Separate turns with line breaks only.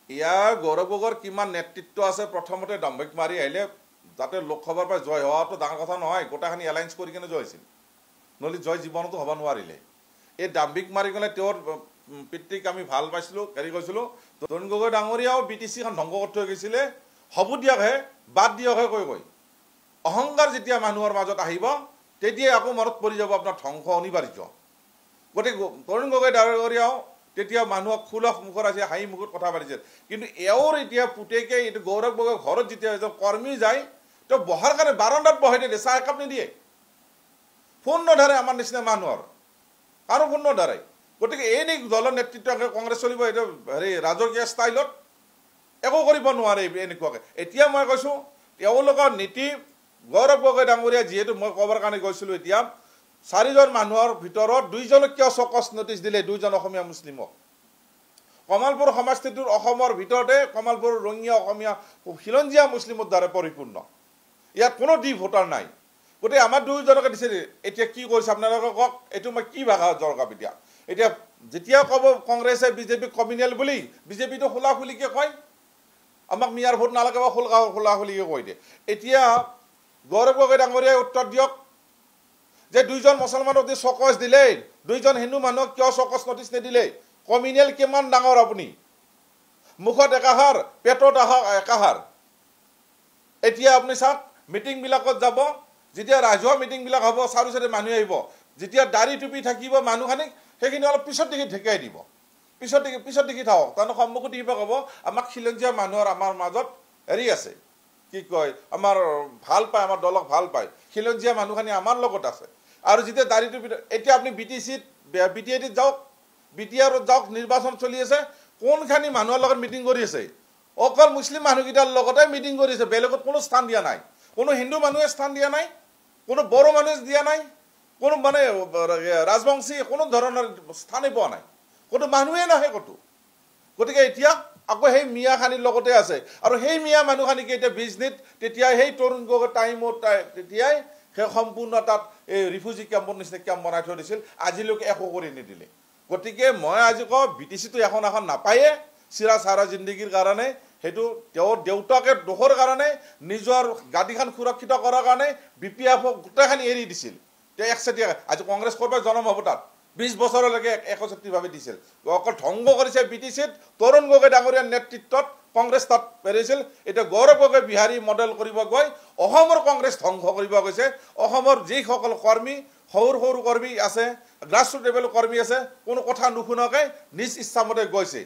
ইয়াৰ গৌৰৱ গগৈৰ কিমান নেতৃত্ব আছে প্ৰথমতে দাম্ভিক মাৰি আহিলে যাতে লোকসভাৰ পৰা জয় হোৱাটো ডাঙৰ কথা নহয় গোটাখানি এলায়েন্স কৰি কিনে জয় হৈছিল নহ'লে জয় জীৱনতো হ'ব নোৱাৰিলে এই দাম্ভিক মাৰি গ'লে তেওঁৰ পিতৃক আমি ভাল পাইছিলোঁ হেৰি কৈছিলোঁ তৰুণ গগৈ ডাঙৰীয়াও BTCখন ধ্বংস কৰি থৈ গৈছিলে হ'ব দিয়কহে বাদ দিয়কহে কৈ অহংকাৰ যেতিয়া মানুহৰ মাজত আহিব তেতিয়াই আকৌ মনত পৰি যাব আপোনাৰ ধ্বংস অনিবাৰ্য গতিকে তৰুণ গগৈ ডাঙৰীয়াও তেতিয়া মানুহক খুলখ মুখৰ আছে হাঁহি মুখত কথা পাতিছিল কিন্তু এওঁৰ এতিয়া পুতেকে এইটো গৌৰৱ গগৈ ঘৰত যেতিয়া এজন কৰ্মী যায় তো বহাৰ কাৰণে বাৰান্দাত বহাই দিয়ে চাহ একাপ নিদিয়ে ফোন নধৰে আমাৰ নিচিনা মানুহৰ আৰু ফোন নধৰে গতিকে এই দলৰ নেতৃত্ব কংগ্ৰেছ চলিব এইটো হেৰি ৰাজকীয় ষ্টাইলত একো কৰিব নোৱাৰে এনেকুৱাকৈ এতিয়া মই কৈছোঁ তেওঁলোকৰ নীতি গৌৰৱ গগৈ ডাঙৰীয়া যিহেতু মই ক'বৰ কাৰণে গৈছিলোঁ এতিয়া 4জন মানুহৰ ভিতৰত 2জনক কিয় চকচ নটিচ দিলে 2জন অসমীয়া মুছলিমক কমলপুৰ সমষ্টিটোৰ অসমৰ ভিতৰতে কমলপুৰ ৰঙিয়া অসমীয়া খিলঞ্জীয়া মুছলিমৰ দ্বাৰা পৰিপূৰ্ণ ইয়াত কোনো ডি ভোটাৰ নাই গতিকে আমাৰ 2জনকে দিছে এতিয়া কি কৰিছে আপোনালোকে কওক এইটো মই কি ভাষা জৰকাপ এতিয়া যেতিয়া ক'ব কংগ্ৰেছে বিজেপি কমিউনেল বুলি বিজেপিটো খোলাখুলিকে কয় আমাক মিয়াৰ ভোট নালাগে বা খোলাখুলিকে কৈ দিয়ে এতিয়া গৌৰৱ গগৈ ডাঙৰীয়াই উত্তৰ দিয়ক যে 2জন মুছলমানক দি চকচ দিলে 2জন হিন্দু মানুহক কিয় চকচ নটিচ নিদিলে কমিউনেল কিমান ডাঙৰ আপুনি মুখত একাহাৰ পেটত একাহাৰ এতিয়া আপুনি চাওক মিটিংবিলাকত যাব যেতিয়া ৰাজহুৱা মিটিংবিলাক হ'ব চাৰি চাৰি মানুহ আহিব যেতিয়া দাড়ি টুপি থাকিব মানুহখিনিক সেইখিনি অলপ পিছত দেখি ঢেকাই দিব পিছত দেখি থাকক তাৰমানে সন্মুখত দিব ক'ব আমাক খিলঞ্জীয়া মানুহৰ আমাৰ মাজত হেৰি আছে কি কয় আমাৰ ভাল পায় আমাৰ দলক ভাল পায় খিলঞ্জীয়া মানুহখিনি আমাৰ লগত আছে আৰু যেতিয়া দাড়ি টুপি এতিয়া আপুনি BTAত যাওক BTRত যাওক নিৰ্বাচন চলি আছে কোনখানি মানুহৰ লগত মিটিং কৰি আছে অকল মুছলিম মানুহকেইটাৰ লগতে মিটিং কৰি আছে বেলেগত কোনো স্থান দিয়া নাই কোনো হিন্দু মানুহে স্থান দিয়া নাই কোনো বড়ো মানুহে দিয়া নাই কোনো মানে ৰাজবংশী কোনো ধৰণৰ স্থানেই পোৱা নাই কোনো মানুহে নাহে ক'তো গতিকে এতিয়া আকৌ সেই মিয়াখানিৰ লগতে আছে আৰু সেই মিয়া মানুহখানিকে এতিয়া বিজনেছ তেতিয়াই সেই তৰুণ গগৈ টাইমত তেতিয়াই সেই সম্পূৰ্ণ তাত এই ৰিফিউজি কেম্পৰ নিচিনা কেম্প বনাই থৈ দিছিল আজিলৈকে একো কৰি নিদিলে গতিকে মই আজি কওঁ BTCটো এখন নাপায়ে চিৰা চাৰা জিন্দগীৰ কাৰণে সেইটো তেওঁৰ দেউতাকে দোষৰ কাৰণে নিজৰ গাদীখন সুৰক্ষিত কৰাৰ কাৰণে BPF গোটেইখানি এৰি দিছিল তেওঁ একচেটিয়া আজি কংগ্ৰেছ কৰবাত জন্ম হ'ব তাত 20 বছৰলৈকে একচেটিভাৱে দিছিল অকল ধ্বংস কৰিছে BTCত তৰুণ গগৈ ডাঙৰীয়াৰ নেতৃত্বত কংগ্ৰেছ তাত পেৰিছিল এতিয়া গৌৰৱ গগৈ বিহাৰী মডেল কৰিব গৈ অসমৰ কংগ্ৰেছ ধ্বংস কৰিব গৈছে অসমৰ যিসকল কৰ্মী সৰু কৰ্মী আছে গ্ৰাছৰুট লেভেলৰ কৰ্মী আছে কোনো কথা নুশুনাকৈ নিজ ইচ্ছামতে গৈছে